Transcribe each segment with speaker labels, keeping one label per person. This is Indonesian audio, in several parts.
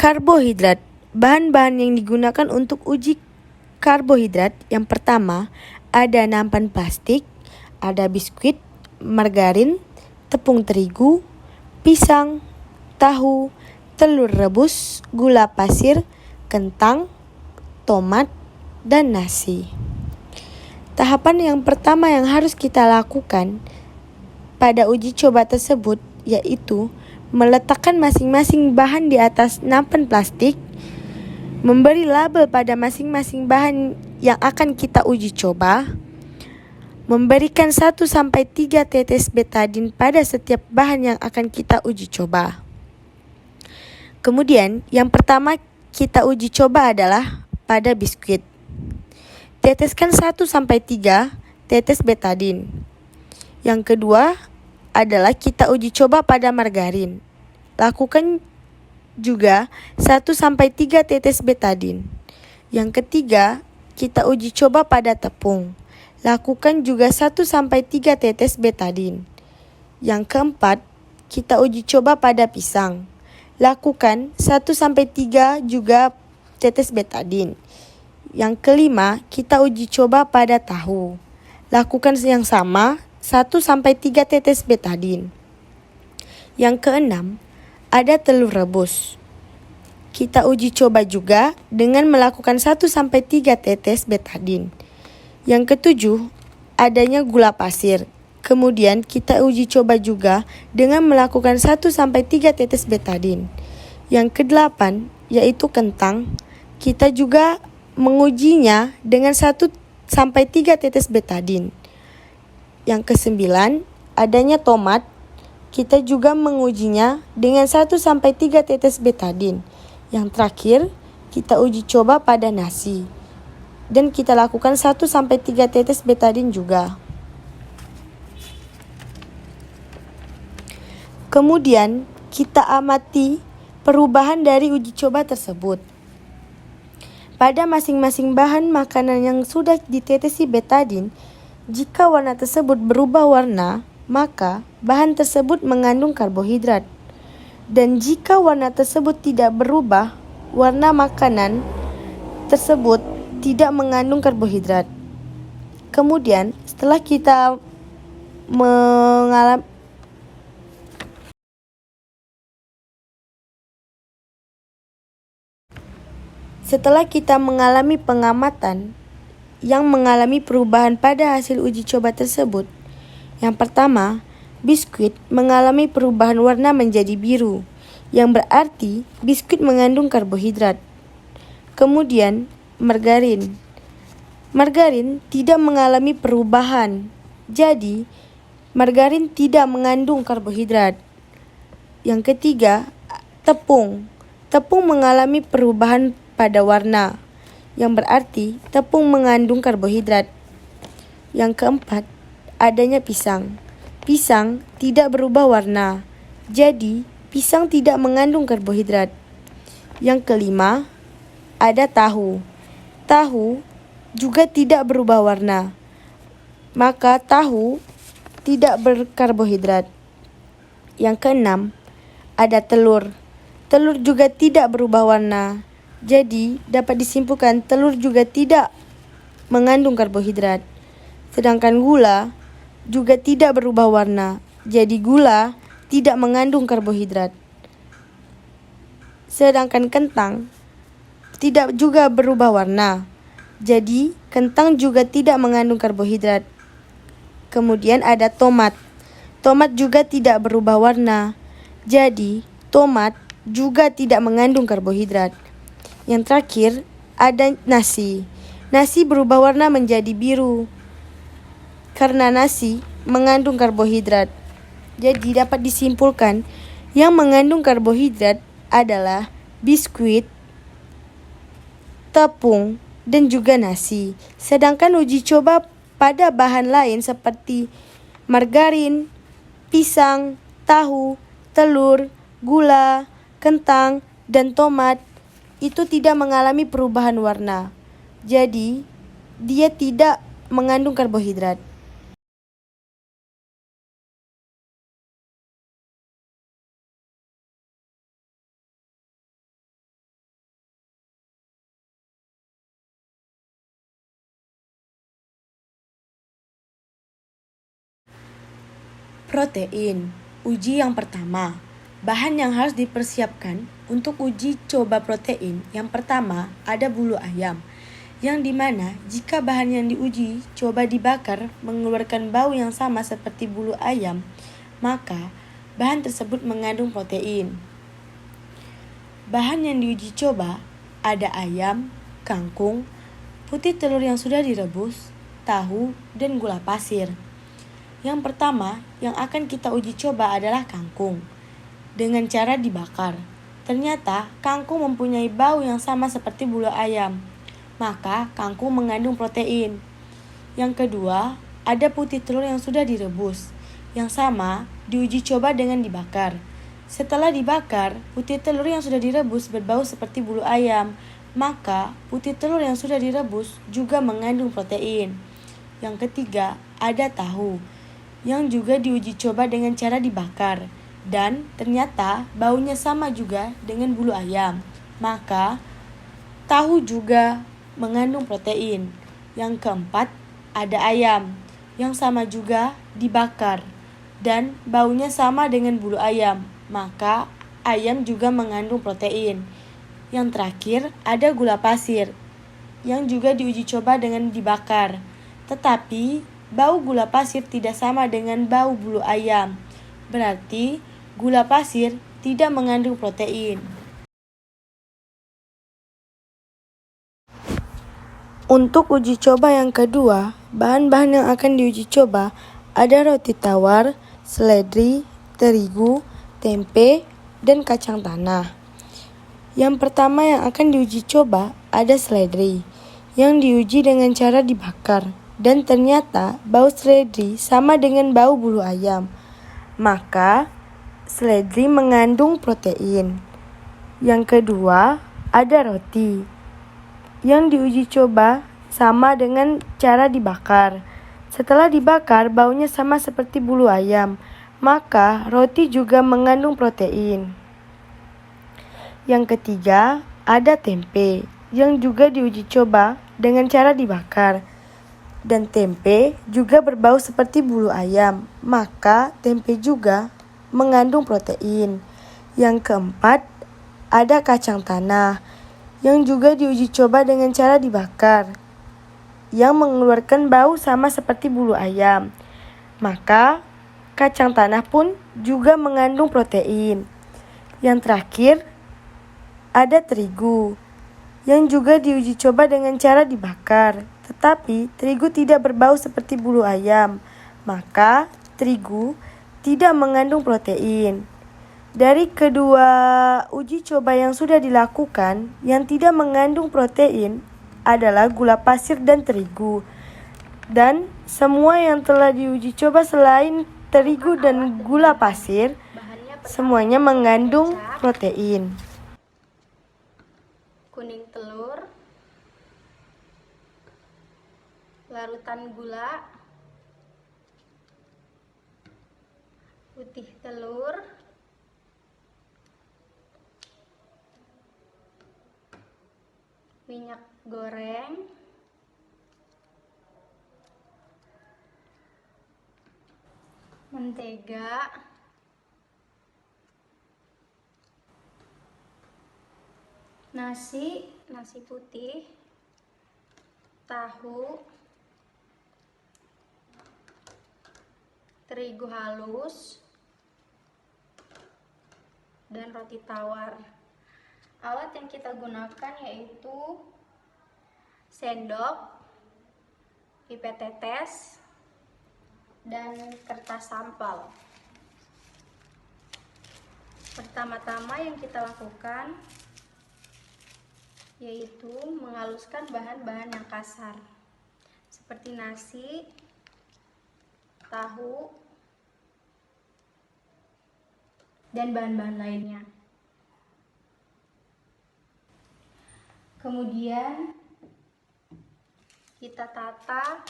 Speaker 1: Karbohidrat. Bahan-bahan yang digunakan untuk uji karbohidrat yang pertama ada nampan plastik, ada biskuit, margarin, tepung terigu, pisang, tahu, telur rebus, gula pasir, kentang, tomat, dan nasi. Tahapan yang pertama yang harus kita lakukan pada uji coba tersebut yaitu meletakkan masing-masing bahan di atas nampan plastik, memberi label pada masing-masing bahan yang akan kita uji coba, memberikan 1-3 tetes betadin pada setiap bahan yang akan kita uji coba. Kemudian, yang pertama kita uji coba adalah pada biskuit. Teteskan 1-3 tetes betadin. Yang kedua adalah kita uji coba pada margarin. Lakukan juga 1-3 tetes betadin. Yang ketiga, kita uji coba pada tepung. Lakukan juga 1-3 tetes betadin. Yang keempat, kita uji coba pada pisang. Lakukan 1-3 juga tetes betadin. Yang kelima, kita uji coba pada tahu. Lakukan yang sama, 1-3 tetes betadin. Yang keenam, ada telur rebus. Kita uji coba juga dengan melakukan 1-3 tetes betadin. Yang ketujuh, adanya gula pasir. Kemudian kita uji coba juga dengan melakukan 1-3 tetes betadin. Yang kedelapan, yaitu kentang. Kita juga mengujinya dengan 1-3 tetes betadin. Yang kesembilan, adanya tomat. Kita juga mengujinya dengan 1-3 tetes betadin. Yang terakhir, kita uji coba pada nasi. Dan kita lakukan 1-3 tetes betadin juga. Kemudian, kita amati perubahan dari uji coba tersebut. Pada masing-masing bahan makanan yang sudah ditetesi betadin, jika warna tersebut berubah warna, maka bahan tersebut mengandung karbohidrat. Dan jika warna tersebut tidak berubah, warna makanan tersebut tidak mengandung karbohidrat. Kemudian, setelah kita mengalami pengamatan yang mengalami perubahan pada hasil uji coba tersebut. Yang pertama, biskuit mengalami perubahan warna menjadi biru, yang berarti biskuit mengandung karbohidrat. Kemudian, margarin. Margarin tidak mengalami perubahan, jadi margarin tidak mengandung karbohidrat. Yang ketiga, tepung. Tepung mengalami perubahan pada warna, yang berarti tepung mengandung karbohidrat. Yang keempat, adanya pisang. Pisang tidak berubah warna, jadi pisang tidak mengandung karbohidrat. Yang kelima, ada tahu. Tahu juga tidak berubah warna, maka tahu tidak berkarbohidrat. Yang keenam, ada telur. Telur juga tidak berubah warna, jadi dapat disimpulkan telur juga tidak mengandung karbohidrat. Sedangkan gula juga tidak berubah warna, jadi gula tidak mengandung karbohidrat. Sedangkan kentang tidak juga berubah warna, jadi kentang juga tidak mengandung karbohidrat. Kemudian ada tomat. Tomat juga tidak berubah warna, jadi tomat juga tidak mengandung karbohidrat. Yang terakhir, ada nasi. Nasi berubah warna menjadi biru karena nasi mengandung karbohidrat. Jadi dapat disimpulkan yang mengandung karbohidrat adalah biskuit, tepung, dan juga nasi. Sedangkan uji coba pada bahan lain seperti margarin, pisang, tahu, telur, gula, kentang, dan tomat itu tidak mengalami perubahan warna. Jadi, dia tidak mengandung karbohidrat. Protein. Uji yang pertama. Bahan yang harus dipersiapkan untuk uji coba protein. Yang pertama ada bulu ayam, yang dimana jika bahan yang diuji coba dibakar mengeluarkan bau yang sama seperti bulu ayam, maka bahan tersebut mengandung protein. Bahan yang diuji coba ada ayam, kangkung, putih telur yang sudah direbus, tahu, dan gula pasir. Yang pertama yang akan kita uji coba adalah kangkung dengan cara dibakar. Ternyata kangkung mempunyai bau yang sama seperti bulu ayam, maka kangkung mengandung protein. Yang kedua, ada putih telur yang sudah direbus, yang sama diuji coba dengan dibakar. Setelah dibakar, putih telur yang sudah direbus berbau seperti bulu ayam, maka putih telur yang sudah direbus juga mengandung protein. Yang ketiga, ada tahu, yang juga diuji coba dengan cara dibakar, dan ternyata baunya sama juga dengan bulu ayam, maka tahu juga mengandung protein. Yang keempat, ada ayam, yang sama juga dibakar, dan baunya sama dengan bulu ayam, maka ayam juga mengandung protein. Yang terakhir, ada gula pasir, yang juga diuji coba dengan dibakar, tetapi bau gula pasir tidak sama dengan bau bulu ayam. Berarti gula pasir tidak mengandung protein. Untuk uji coba yang kedua, bahan-bahan yang akan diuji coba ada roti tawar, seledri, terigu, tempe, dan kacang tanah. Yang pertama yang akan diuji coba ada seledri, yang diuji dengan cara dibakar. Dan ternyata bau seledri sama dengan bau bulu ayam, maka seledri mengandung protein. Yang kedua ada roti, yang diuji coba sama dengan cara dibakar. Setelah dibakar baunya sama seperti bulu ayam, maka roti juga mengandung protein. Yang ketiga ada tempe, yang juga diuji coba dengan cara dibakar. Dan tempe juga berbau seperti bulu ayam, maka tempe juga mengandung protein. Yang keempat, ada kacang tanah, yang juga diuji coba dengan cara dibakar, yang mengeluarkan bau sama seperti bulu ayam, maka kacang tanah pun juga mengandung protein. Yang terakhir, ada terigu, yang juga diuji coba dengan cara dibakar. Tetapi terigu tidak berbau seperti bulu ayam, maka terigu tidak mengandung protein. Dari kedua uji coba yang sudah dilakukan, yang tidak mengandung protein adalah gula pasir dan terigu. Dan semua yang telah diuji coba selain terigu dan gula pasir, semuanya mengandung protein.
Speaker 2: Kuning telur, larutan gula, putih telur, minyak goreng, mentega, nasi putih, tahu, terigu halus, dan roti tawar. Alat yang kita gunakan yaitu sendok, pipet tetes, dan kertas sampel. Pertama-tama yang kita lakukan yaitu menghaluskan bahan-bahan yang kasar seperti nasi, tahu, dan bahan-bahan lainnya. Kemudian kita tata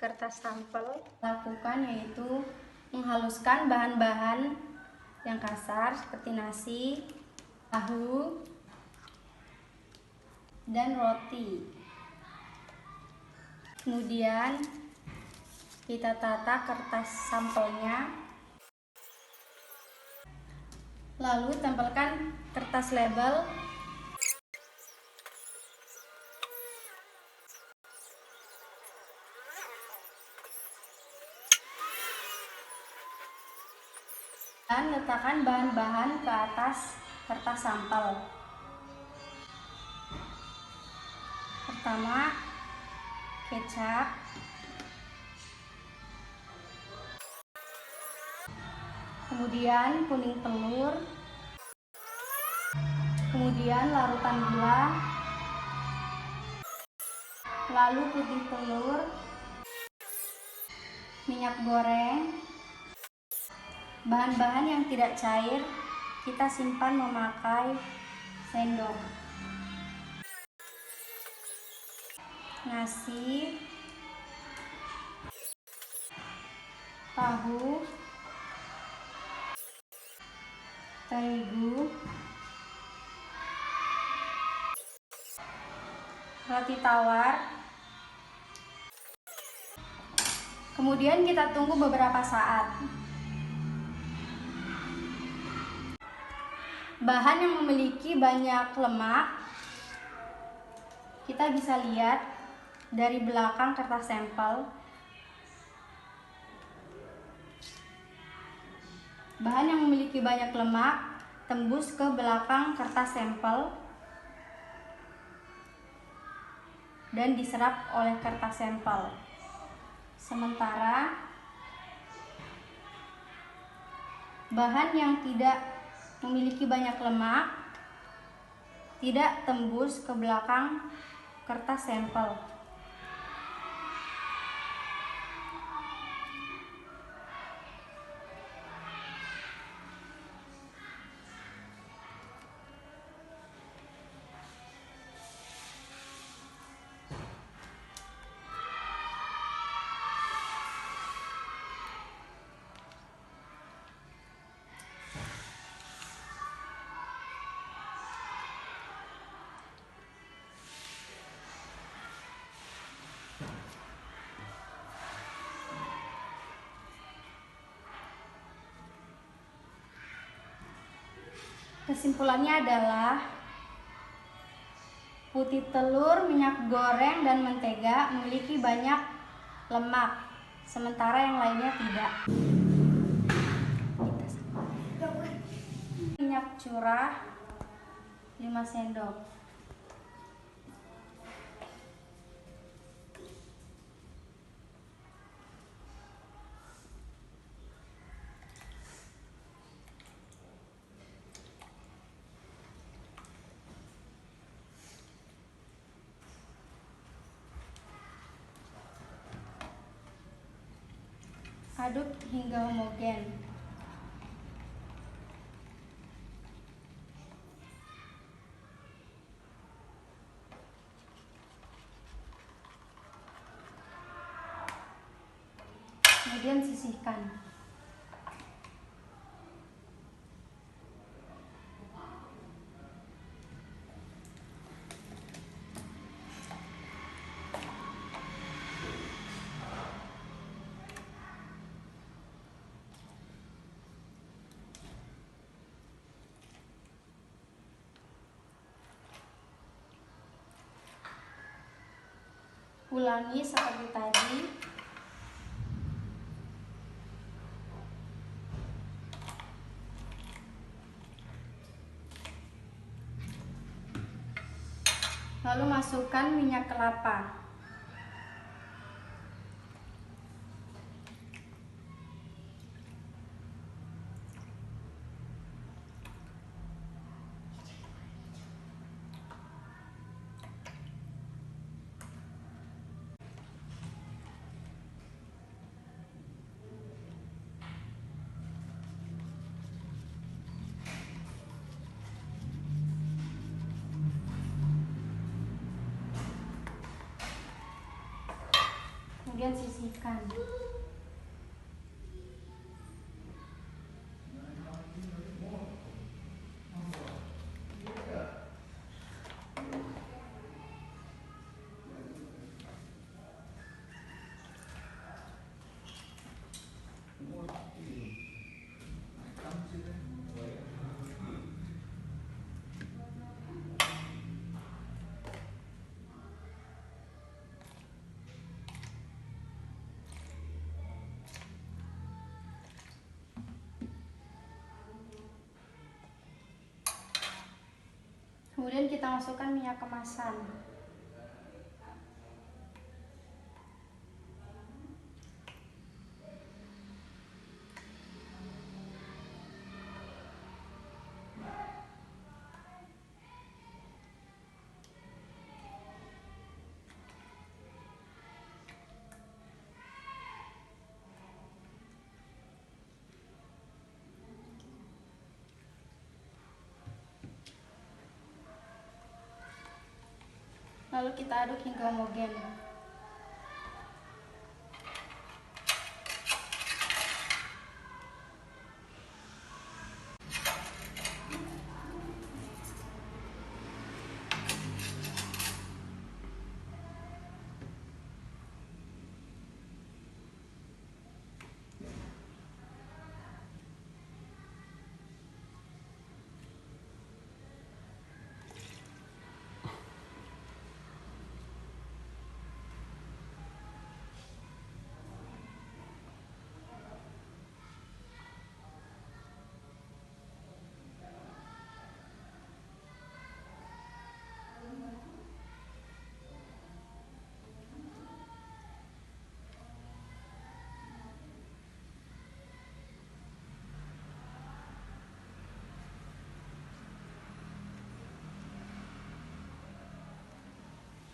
Speaker 2: kertas sampel. Lakukan yaitu menghaluskan bahan-bahan yang kasar seperti nasi, tahu, dan roti. Kemudian kita tata kertas sampelnya Lalu tempelkan kertas label dan letakkan bahan-bahan ke atas kertas sampel. Pertama, kecap, kemudian kuning telur, kemudian larutan gula, lalu putih telur, minyak goreng. Bahan-bahan yang tidak cair kita simpan memakai sendok. Nasi, tahu, terigu, roti tawar. Kemudian kita tunggu beberapa saat. Bahan yang memiliki banyak lemak kita bisa lihat dari belakang kertas sampel. Bahan yang memiliki banyak lemak tembus ke belakang kertas sampel dan diserap oleh kertas sampel. Sementara bahan yang tidak memiliki banyak lemak tidak tembus ke belakang kertas sampel. Kesimpulannya adalah putih telur, minyak goreng, dan mentega memiliki banyak lemak, sementara yang lainnya tidak. Minyak curah 5 sendok. Aduk hingga homogen. Kemudian sisihkan. Ulangi seperti tadi. Lalu masukkan minyak kelapa. Kemudian sisihkan. Kemudian kita masukkan minyak kemasan. Lalu kita aduk hingga homogen.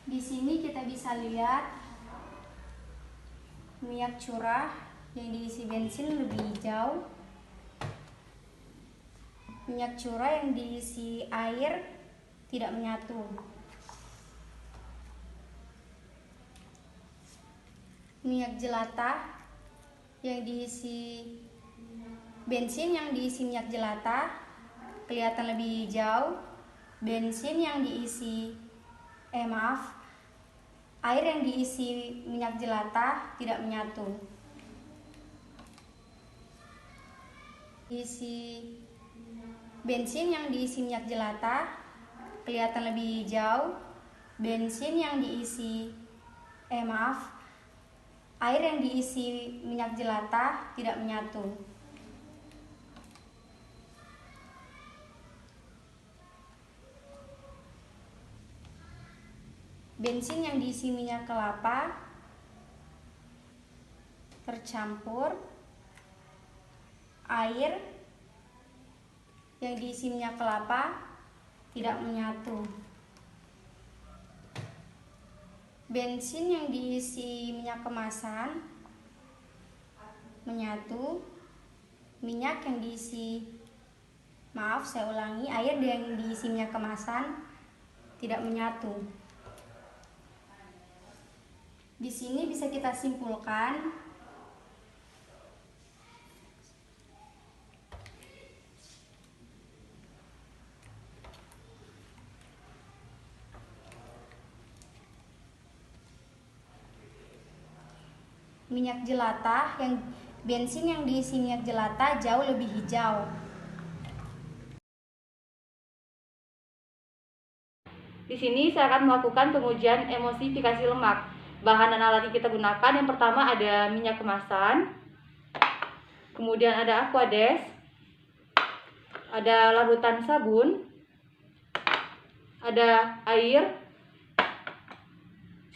Speaker 2: Di sini kita bisa lihat minyak curah yang diisi bensin lebih hijau. Minyak curah yang diisi air tidak menyatu. Minyak jelantah yang diisi bensin yang diisi minyak jelantah kelihatan lebih hijau. Bensin yang diisi air yang diisi minyak jelantah tidak menyatu. Bensin yang diisi minyak jelantah kelihatan lebih hijau. Bensin yang diisi air yang diisi minyak jelantah tidak menyatu. Bensin yang diisi minyak kelapa tercampur air yang diisi minyak kelapa tidak menyatu. Bensin yang diisi minyak kemasan menyatu. Minyak yang diisi air yang diisi minyak kemasan tidak menyatu. Di sini bisa kita simpulkan minyak jelantah bensin yang diisi minyak jelantah jauh lebih hijau.
Speaker 3: Di sini saya akan melakukan pengujian emulsifikasi lemak. Bahan dan alat yang kita gunakan, yang pertama ada minyak kemasan, kemudian ada aquades, ada larutan sabun, ada air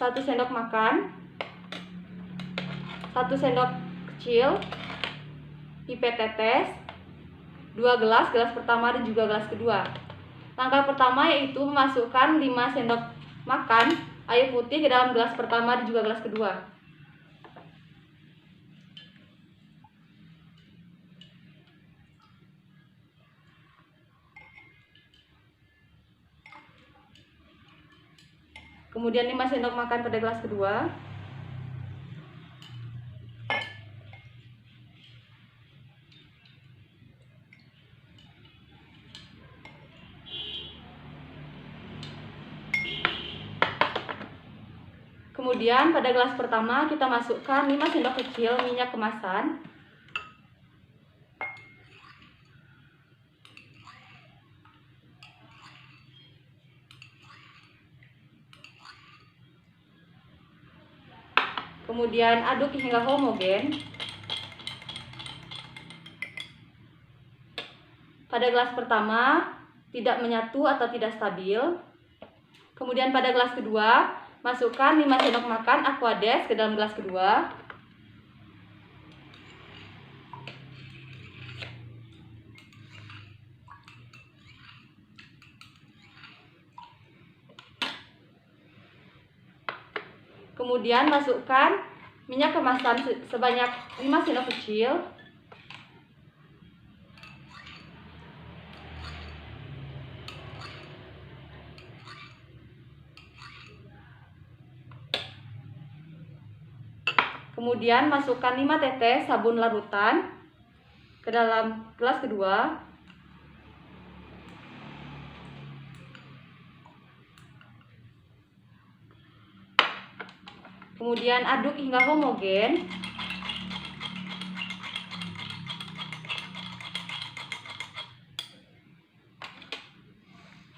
Speaker 3: 1 sendok makan, 1 sendok kecil pipet tetes, 2 gelas pertama dan juga gelas kedua. Langkah pertama yaitu memasukkan 5 sendok makan air putih ke dalam gelas pertama dan juga gelas kedua. Kemudian 5 sendok makan pada gelas kedua. Kemudian pada gelas pertama kita masukkan 5 sendok kecil minyak kemasan. Kemudian aduk hingga homogen. Pada gelas pertama tidak menyatu atau tidak stabil. Kemudian pada gelas kedua, masukkan 5 sendok makan Aquades ke dalam gelas kedua. Kemudian masukkan minyak kemasan sebanyak 5 sendok kecil. Kemudian masukkan 5 tetes sabun larutan ke dalam gelas kedua. Kemudian aduk hingga homogen.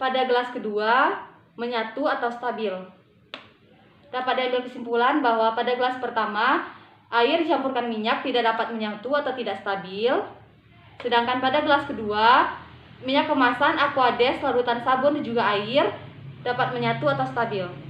Speaker 3: Pada gelas kedua menyatu atau stabil. Dapat diambil kesimpulan bahwa pada gelas pertama, air dicampurkan minyak tidak dapat menyatu atau tidak stabil. Sedangkan pada gelas kedua, minyak kemasan Aquades, larutan sabun dan juga air dapat menyatu atau stabil.